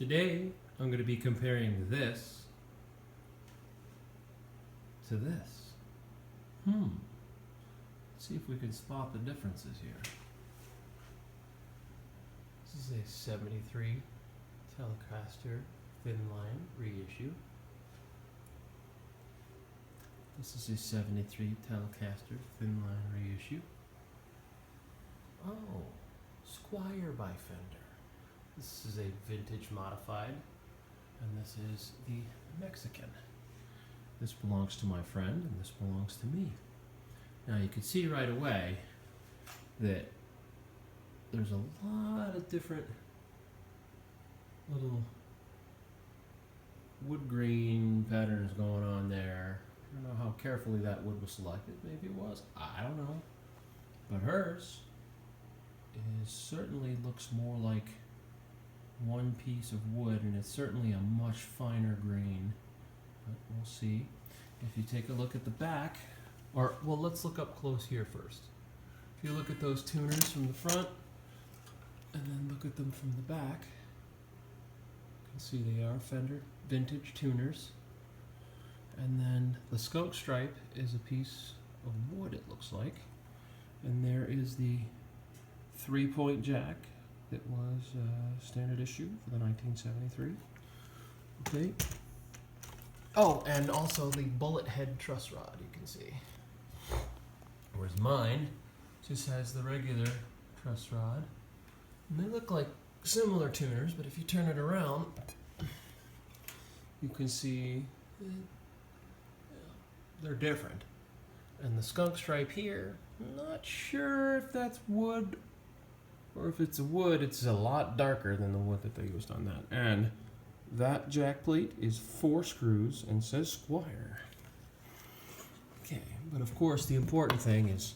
Today, I'm going to be comparing this to this. Let's see if we can spot the differences here. This is a 73 Telecaster Thinline reissue. This is a 73 Telecaster Thinline reissue. Oh, Squire by Fender. This is a Vintage Modified, and this is the Mexican. This belongs to my friend, and this belongs to me. Now you can see right away that there's a lot of different little wood grain patterns going on there. I don't know how carefully that wood was selected. Maybe it was. I don't know. But hers certainly looks more like one piece of wood, and it's certainly a much finer grain. But we'll see. If you take a look at the back, or well, let's look up close here first. If you look at those tuners from the front, and then look at them from the back, you can see they are Fender vintage tuners. And then the skunk stripe is a piece of wood, it looks like. And there is the 3-point jack that was standard issue for the 1973. Okay. Oh, and also the bullet head truss rod, you can see. Whereas mine just has the regular truss rod. And they look like similar tuners, but if you turn it around, you can see they're different. And the skunk stripe here, not sure if that's wood, or if it's a wood, it's a lot darker than the wood that they used on that. And that jack plate is 4 screws and says Squire. Okay, but of course the important thing is,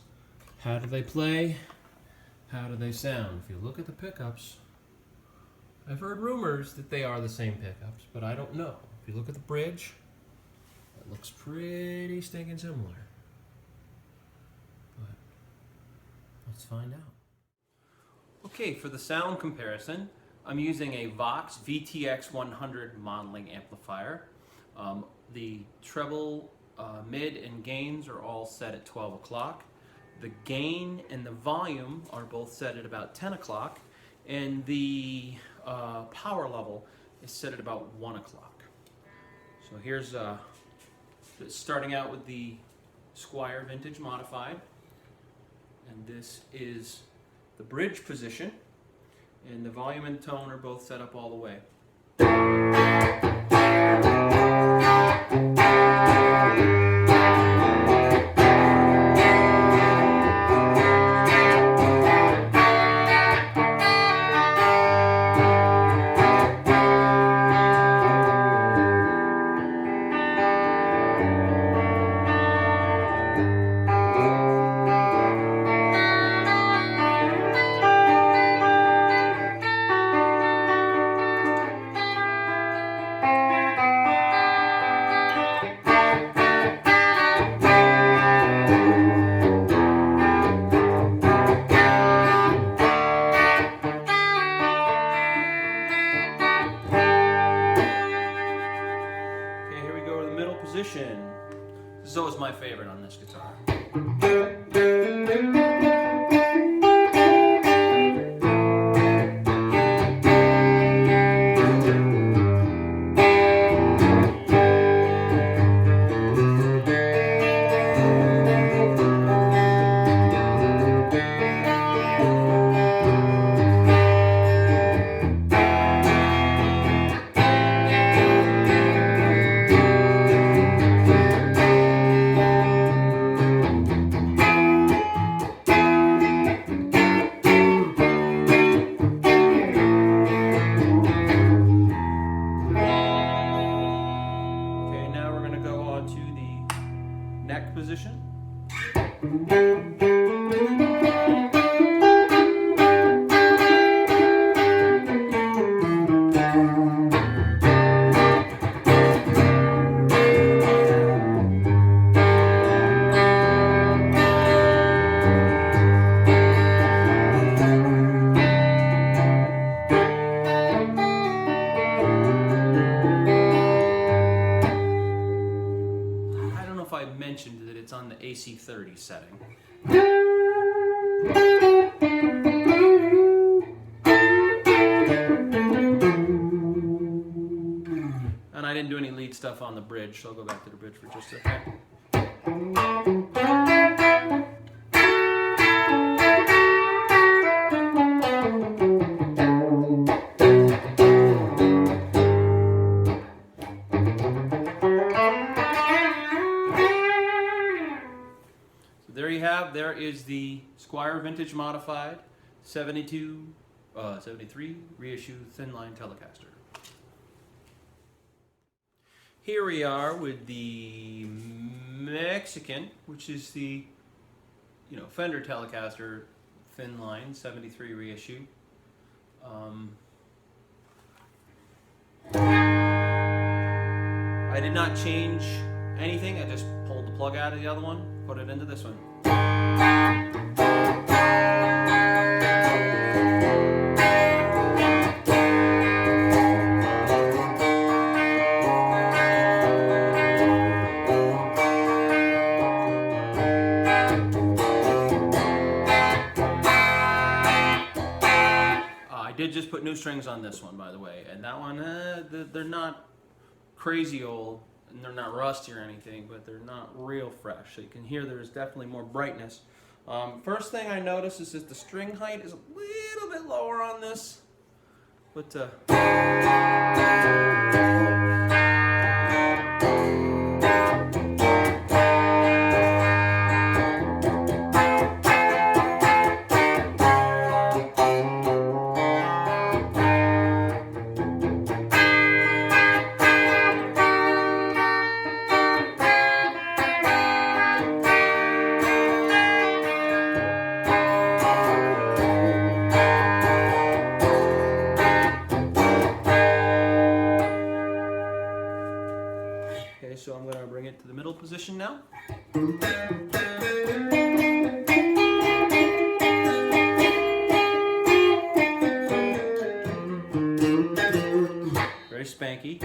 how do they play? How do they sound? If you look at the pickups, I've heard rumors that they are the same pickups, but I don't know. If you look at the bridge, it looks pretty stinking similar. But let's find out. Okay, for the sound comparison, I'm using a Vox VTX 100 modeling amplifier. The treble, mid, and gains are all set at 12 o'clock. The gain and the volume are both set at about 10 o'clock, and the power level is set at about 1 o'clock. So here's starting out with the Squire Vintage Modified, and this is the bridge position, and the volume and tone are both set up all the way. Position. This is always my favorite on this guitar. Neck position. if I mentioned that it's on the AC 30 setting. And I didn't do any lead stuff on the bridge, so I'll go back to the bridge for just a second. There is the Squire Vintage Modified 73 reissue Thinline Telecaster. Here we are with the Mexican, which is the Fender Telecaster Thinline 73 reissue. I did not change anything. I just pulled the plug out of the other one, put it into this one. I did just put new strings on this one, by the way, and that one, they're not crazy old, and they're not rusty or anything, but they're not real fresh. So you can hear there's definitely more brightness. First thing I noticed is that the string height is a little bit lower on this, but so I'm going to bring it to the middle position now. Very spanky.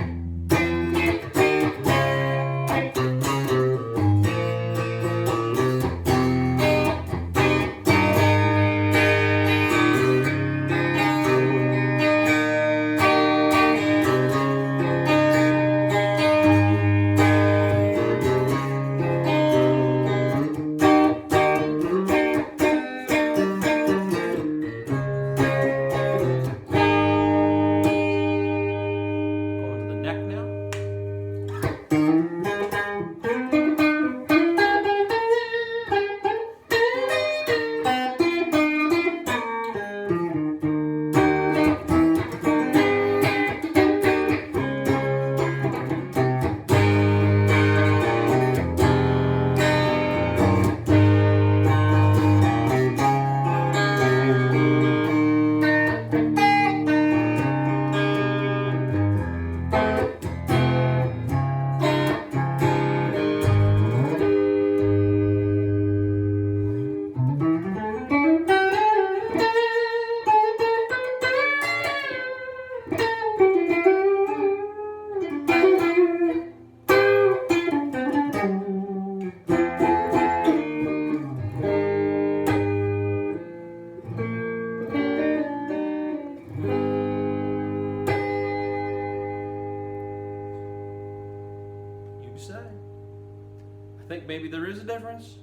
I think maybe there is a difference.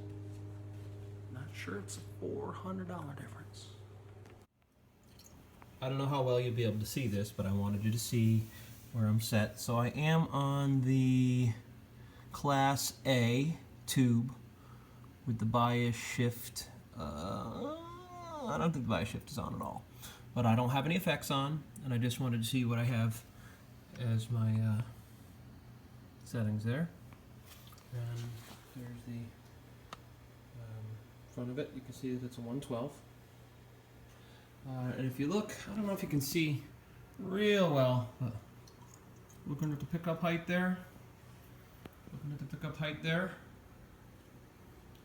Not sure it's a $400 difference. I don't know how well you'll be able to see this, but I wanted you to see where I'm set. So I am on the Class A tube with the bias shift. I don't think the bias shift is on at all, but I don't have any effects on, and I just wanted to see what I have as my settings there. And there's the front of it. You can see that it's a 112. And if you look, I don't know if you can see real well, but looking at the pickup height there,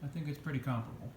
I think it's pretty comparable.